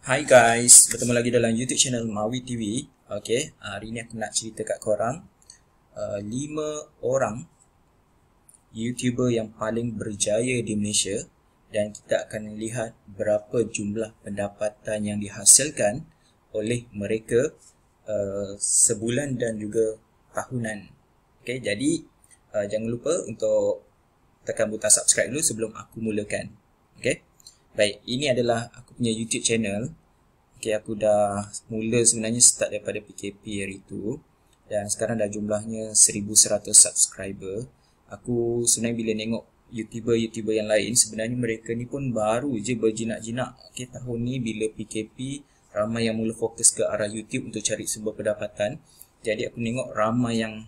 Hi guys, bertemu lagi dalam YouTube channel Mawi TV. Okay, hari ni aku nak cerita kat korang 5 orang YouTuber yang paling berjaya di Malaysia, dan kita akan lihat berapa jumlah pendapatan yang dihasilkan oleh mereka sebulan dan juga tahunan. Okay, jadi jangan lupa untuk tekan butang subscribe dulu sebelum aku mulakan. Okay. Baik, ini adalah aku punya YouTube channel. Okay, aku dah mula sebenarnya start daripada PKP hari tu, dan sekarang dah jumlahnya 1100 subscriber. Aku sebenarnya bila tengok YouTuber yang lain, sebenarnya mereka ni pun baru je berjinak-jinak. Okay, tahun ni bila PKP, ramai yang mula fokus ke arah YouTube untuk cari sumber pendapatan. Jadi aku tengok ramai yang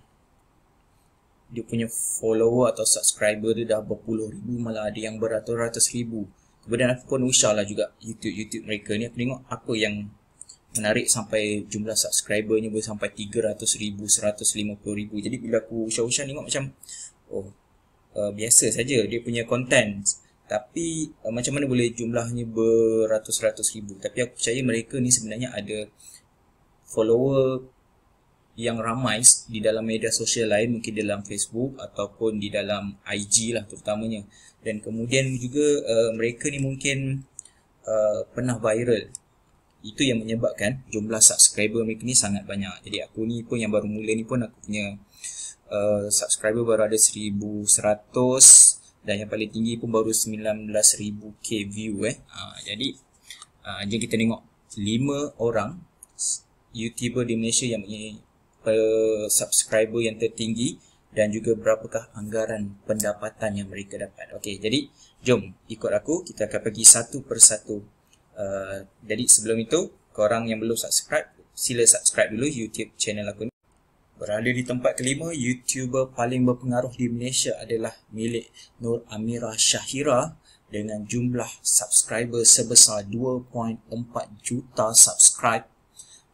dia punya follower atau subscriber dia dah berpuluh ribu, malah ada yang beratus-ratus ribu. Kemudian aku pun usah lah juga YouTube mereka ni. Aku tengok apa yang menarik sampai jumlah subscribernya boleh sampai 300,000, 150,000. Jadi bila aku usah-usah tengok macam biasa saja dia punya content. Tapi macam mana boleh jumlahnya beratus-ratus ribu. Tapi aku percaya mereka ni sebenarnya ada follower yang ramai di dalam media sosial lain, mungkin dalam Facebook ataupun di dalam IG lah terutamanya. Dan kemudian juga mereka ni mungkin pernah viral. Itu yang menyebabkan jumlah subscriber mereka ni sangat banyak. Jadi aku ni pun yang baru mula ni pun aku punya subscriber baru ada 1100, dan yang paling tinggi pun baru 19,000 view Jadi jom kita tengok 5 orang YouTuber di Malaysia yang punya subscriber yang tertinggi, dan juga berapakah anggaran pendapatan yang mereka dapat. Okey, jadi jom ikut aku, kita akan pergi satu persatu. Jadi sebelum itu, korang yang belum subscribe, sila subscribe dulu YouTube channel aku ni. Berada di tempat kelima, YouTuber paling berpengaruh di Malaysia adalah milik Nur Amirah Syahira dengan jumlah subscriber sebesar 2.4 juta subscribe.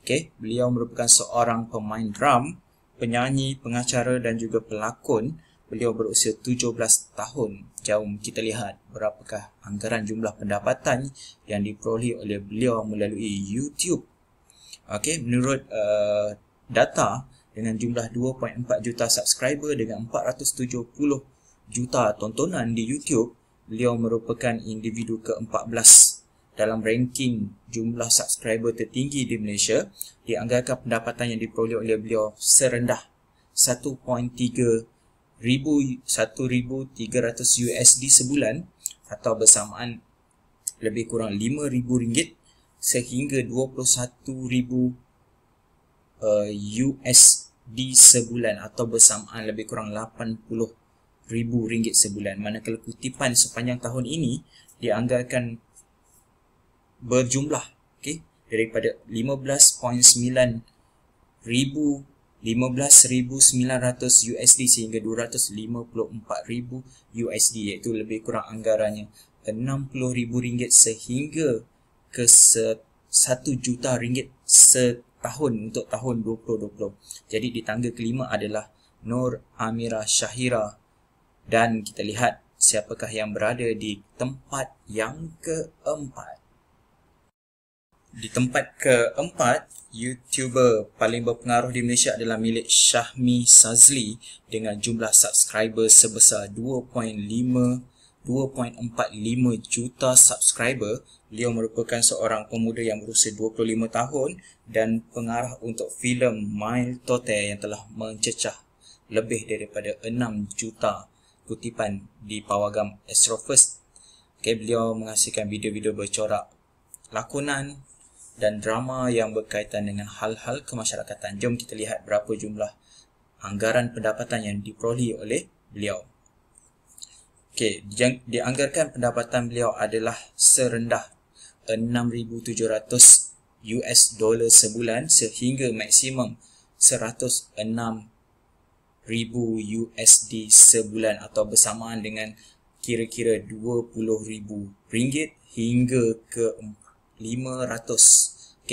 Okay, beliau merupakan seorang pemain drum, penyanyi, pengacara dan juga pelakon. Beliau berusia 17 tahun. Jom kita lihat berapakah anggaran jumlah pendapatan yang diperoleh oleh beliau melalui YouTube. Okay, menurut data, dengan jumlah 2.4 juta subscriber dengan 470 juta tontonan di YouTube, beliau merupakan individu ke-14 dalam ranking jumlah subscriber tertinggi di Malaysia. Dianggarkan pendapatan yang diperoleh oleh beliau serendah 1.300 USD sebulan, atau bersamaan lebih kurang RM5,000 sehingga RM21,000 USD sebulan, atau bersamaan lebih kurang RM80,000 sebulan. Manakala kutipan sepanjang tahun ini dianggarkan berjumlah daripada 15.900 USD sehingga 254,000 USD, iaitu lebih kurang anggarannya RM60,000 sehingga ke RM1 juta setahun untuk tahun 2020. Jadi di tangga kelima adalah Nur Amirah Syahira, dan kita lihat siapakah yang berada di tempat yang keempat. Di tempat keempat, YouTuber paling berpengaruh di Malaysia adalah milik Syahmi Sazli dengan jumlah subscriber sebesar 2.45 juta subscriber. Beliau merupakan seorang pemuda yang berusia 25 tahun dan pengarah untuk filem Mile Tote yang telah mencecah lebih daripada 6 juta kutipan di pawagam Astro First. Okay, beliau menghasilkan video-video bercorak lakonan dan drama yang berkaitan dengan hal-hal kemasyarakatan. Jom kita lihat berapa jumlah anggaran pendapatan yang diperoleh oleh beliau. Okey, dianggarkan pendapatan beliau adalah serendah 6,700 US dollar sebulan sehingga maksimum 106,000 USD sebulan, atau bersamaan dengan kira-kira RM20,000 hingga ke 400,000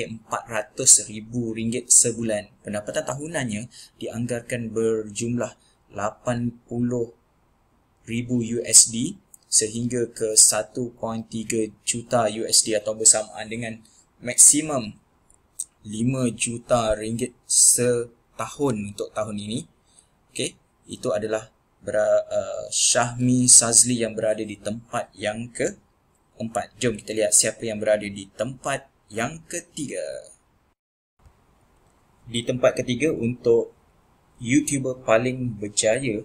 ringgit sebulan. Pendapatan tahunannya dianggarkan berjumlah 80,000 USD sehingga ke 1.3 juta USD, atau bersamaan dengan maksimum 5 juta ringgit setahun untuk tahun ini. Okey, itu adalah Syahmi Sazli yang berada di tempat yang keempat. Jom kita lihat siapa yang berada di tempat yang ketiga. Di tempat ketiga untuk YouTuber paling berjaya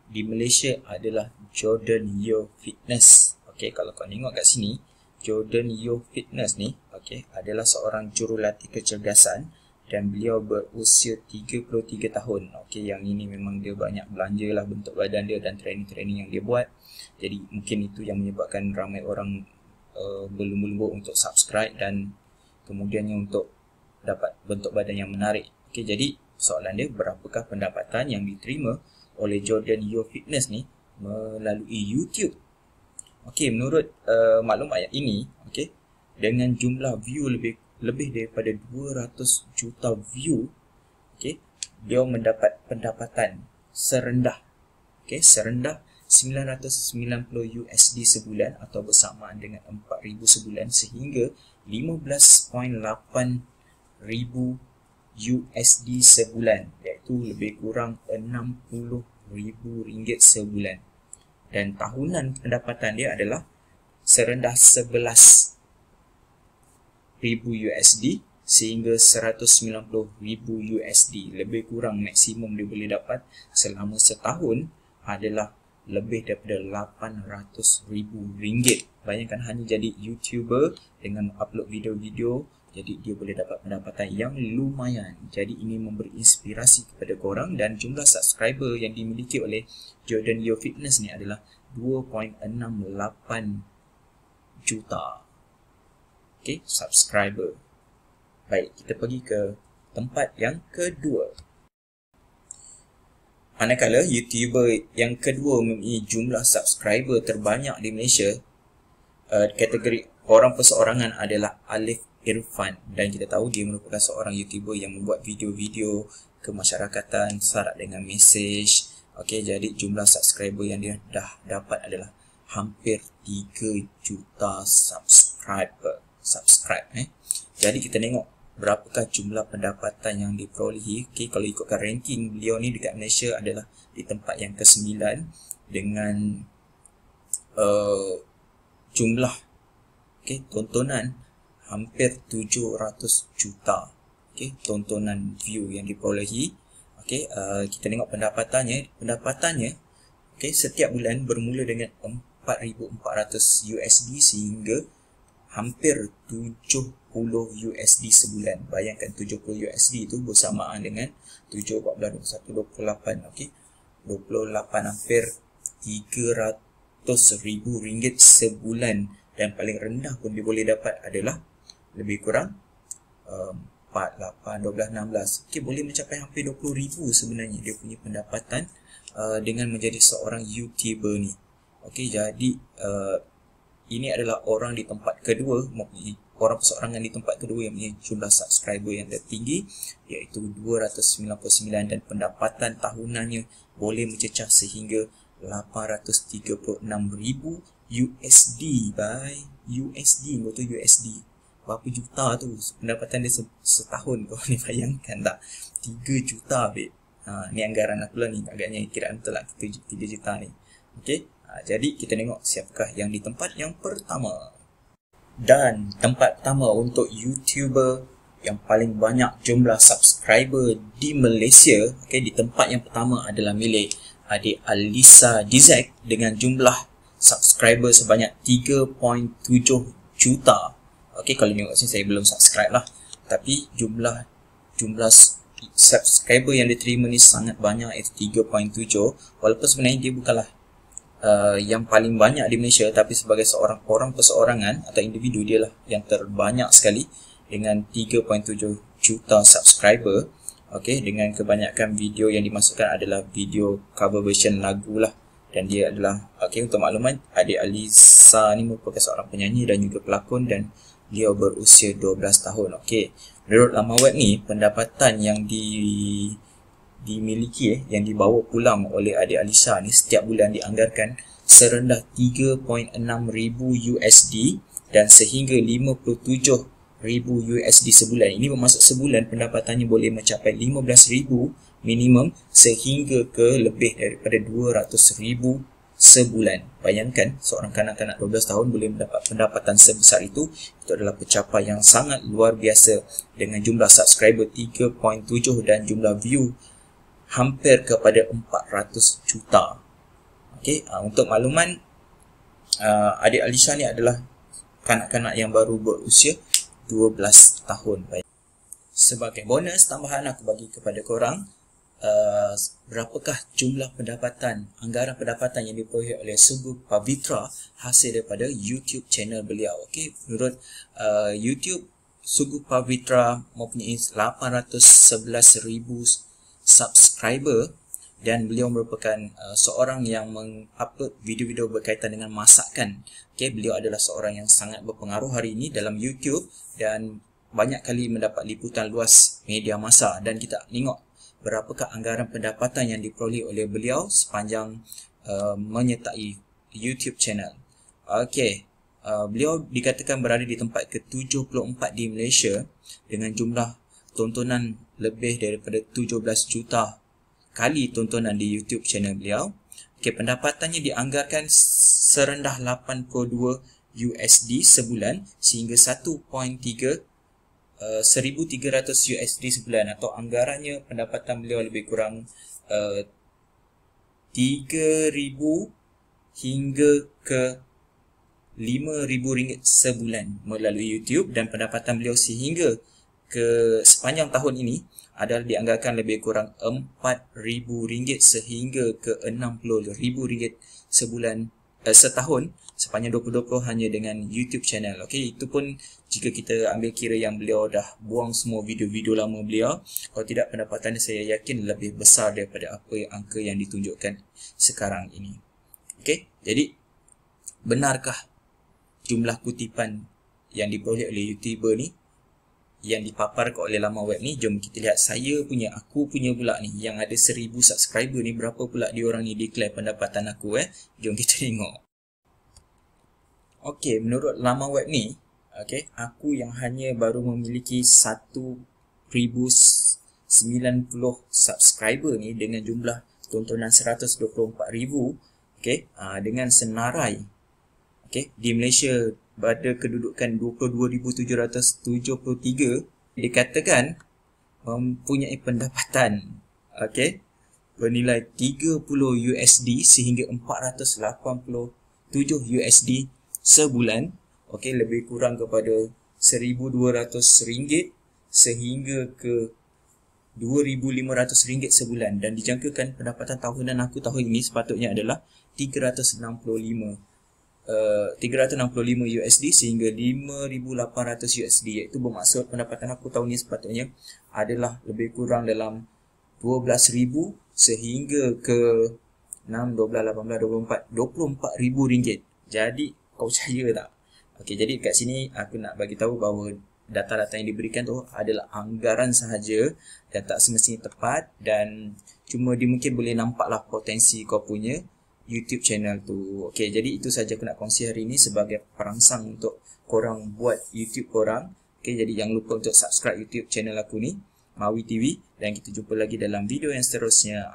di Malaysia adalah Jordan Yeo Fitness. Okey, kalau kau tengok kat sini, Jordan Yeo Fitness ni, okey, adalah seorang jurulatih kecergasan dan beliau berusia 33 tahun. Okey, yang ini memang dia banyak belanja lah bentuk badan dia dan training-training yang dia buat. Jadi mungkin itu yang menyebabkan ramai orang berlumba-lumba untuk subscribe dan kemudiannya untuk dapat bentuk badan yang menarik. Okey, jadi soalan dia, berapakah pendapatan yang diterima oleh Jordan Yeo Fitness ni melalui YouTube? Okey, menurut maklumat ini, okey, dengan jumlah view lebih daripada 200 juta view, okey, dia mendapat pendapatan serendah 990 USD sebulan atau bersamaan dengan 4,000 sebulan sehingga 15.8 ribu USD sebulan, iaitu lebih kurang 60,000 ringgit sebulan. Dan tahunan pendapatan dia adalah serendah 11,000 USD sehingga 190,000 USD. Lebih kurang maksimum dia boleh dapat selama setahun adalah lebih daripada 800,000 ringgit. Bayangkan hanya jadi YouTuber dengan upload video-video, jadi dia boleh dapat pendapatan yang lumayan. Jadi ini memberi inspirasi kepada korang, dan jumlah subscriber yang dimiliki oleh Jordan Yeo Fitness ni adalah 2.68 juta. Okey, subscriber. Baik, kita pergi ke tempat yang kedua. Manakala YouTuber yang kedua mempunyai jumlah subscriber terbanyak di Malaysia, kategori orang perseorangan adalah Alif Irfan, dan kita tahu dia merupakan seorang YouTuber yang membuat video-video kemasyarakatan syarat dengan mesej. Okey, jadi jumlah subscriber yang dia dah dapat adalah hampir 3 juta subscribe. Jadi kita tengok berapakah jumlah pendapatan yang diperolehi. Okey, kalau ikutkan ranking beliau ni dekat Malaysia adalah di tempat yang ke-9 dengan jumlah tontonan hampir 700 juta. Okey, tontonan view yang diperolehi. Okey, kita tengok pendapatannya okey, setiap bulan bermula dengan 4,400 USD sehingga hampir 70 USD sebulan. Bayangkan 70 USD itu bersamaan dengan 7, 14, 21, 28. Okey, 28 hampir 300,000 ringgit sebulan, dan paling rendah pun dia boleh dapat adalah lebih kurang 4, 8, 12, 16. Okey, boleh mencapai hampir 20,000 sebenarnya dia punya pendapatan dengan menjadi seorang YouTuber ni. Okey, jadi ini adalah orang di tempat kedua, orang perseorangan di tempat kedua yang mempunyai jumlah subscriber yang tertinggi, iaitu 299, dan pendapatan tahunannya boleh mencecah sehingga 836,000 USD. Betul USD. Berapa juta tu pendapatan dia setahun, kau ni bayangkan tak? 3 juta babe. Ni anggaran aku lah ni, agaknya kiraan betul lah 3 juta ni. Okey, jadi kita tengok siapakah yang di tempat yang pertama. Dan tempat pertama untuk YouTuber yang paling banyak jumlah subscriber di Malaysia, okey, di tempat yang pertama adalah milik adik Alisa Dizek dengan jumlah subscriber sebanyak 3.7 juta. Okey, kalau tengok sini saya belum subscribe lah, tapi jumlah subscriber yang diterima ni sangat banyak, iaitu 3.7. Walaupun sebenarnya dia bukanlah yang paling banyak di Malaysia, tapi sebagai seorang orang perseorangan atau individu, dia lah yang terbanyak sekali dengan 3.7 juta subscriber. Okey, dengan kebanyakan video yang dimasukkan adalah video cover version lagu lah, dan dia adalah, okey, untuk makluman, adik Alisa ni merupakan seorang penyanyi dan juga pelakon, dan beliau berusia 12 tahun. Okey, menurut laman web ni, pendapatan yang dimiliki yang dibawa pulang oleh adik Alisa ni setiap bulan dianggarkan serendah 3.6 ribu USD, dan sehingga 57 USD sebulan. Ini bermaksud sebulan pendapatannya boleh mencapai 15,000 minimum sehingga ke lebih daripada 200,000 sebulan. Bayangkan seorang kanak-kanak 12 tahun boleh mendapat pendapatan sebesar itu. Itu adalah pencapaian yang sangat luar biasa dengan jumlah subscriber 3.7 dan jumlah view hampir kepada 400 juta. Okey, untuk makluman, adik Alisha ni adalah kanak-kanak yang baru berusia 12 tahun. Sebagai bonus tambahan aku bagi kepada korang, berapakah jumlah pendapatan, anggaran pendapatan yang diperoleh oleh Subbu Pavitra hasil daripada YouTube channel beliau. Okey, menurut YouTube, Subbu Pavitra mempunyai 811,000 subscriber dan beliau merupakan seorang yang mengupload video-video berkaitan dengan masakan. Okay, beliau adalah seorang yang sangat berpengaruh hari ini dalam YouTube dan banyak kali mendapat liputan luas media massa, dan kita tengok berapakah anggaran pendapatan yang diperoleh oleh beliau sepanjang menyertai YouTube channel. Okay, beliau dikatakan berada di tempat ke-74 di Malaysia dengan jumlah tontonan lebih daripada 17 juta kali tontonan di YouTube channel beliau. Okay, pendapatannya dianggarkan serendah 82 USD sebulan sehingga 1.3 1,300 USD sebulan, atau anggarannya pendapatan beliau lebih kurang 3,000 hingga ke 5,000 ringgit sebulan melalui YouTube, dan pendapatan beliau sehingga ke sepanjang tahun ini adalah dianggarkan lebih kurang 4,000 ringgit sehingga ke 60,000 ringgit sebulan, setahun sepanjang 2020 hanya dengan YouTube channel. Okey, itu pun jika kita ambil kira yang beliau dah buang semua video-video lama beliau. Kalau tidak, pendapatannya saya yakin lebih besar daripada apa angka yang ditunjukkan sekarang ini. Okey, jadi benarkah jumlah kutipan yang diperoleh oleh YouTuber ni yang dipaparkan oleh laman web ni? Jom kita lihat. Aku punya pula ni yang ada 1,000 subscriber ni, berapa pula diorang ni declare pendapatan aku. Jom kita tengok. Okey, menurut laman web ni, okey, aku yang hanya baru memiliki 1,090 subscriber ni dengan jumlah tontonan 124,000, okey, dengan senarai, okey, di Malaysia pada kedudukan 22,773, dikatakan mempunyai pendapatan, okey, bernilai 30 USD sehingga 487 USD sebulan. Okey, lebih kurang kepada 1,200 ringgit sehingga ke 2,500 ringgit sebulan, dan dijangkakan pendapatan tahunan aku tahun ini sepatutnya adalah 365 USD sehingga 5,800 USD, iaitu bermaksud pendapatan aku tahun ini sepatutnya adalah lebih kurang dalam 12,000 sehingga ke 6, 12, 18, 24, 24,000 ringgit. Jadi kau percaya tak? Okey, jadi kat sini aku nak bagi tahu bahawa data-data yang diberikan tu adalah anggaran sahaja dan tak semestinya tepat, dan cuma dia mungkin boleh nampaklah potensi kau punya YouTube channel tu. Okey, jadi itu saja aku nak kongsi hari ini sebagai perangsang untuk korang buat YouTube korang. Okey, jadi jangan lupa untuk subscribe YouTube channel aku ni, Mawi TV, dan kita jumpa lagi dalam video yang seterusnya.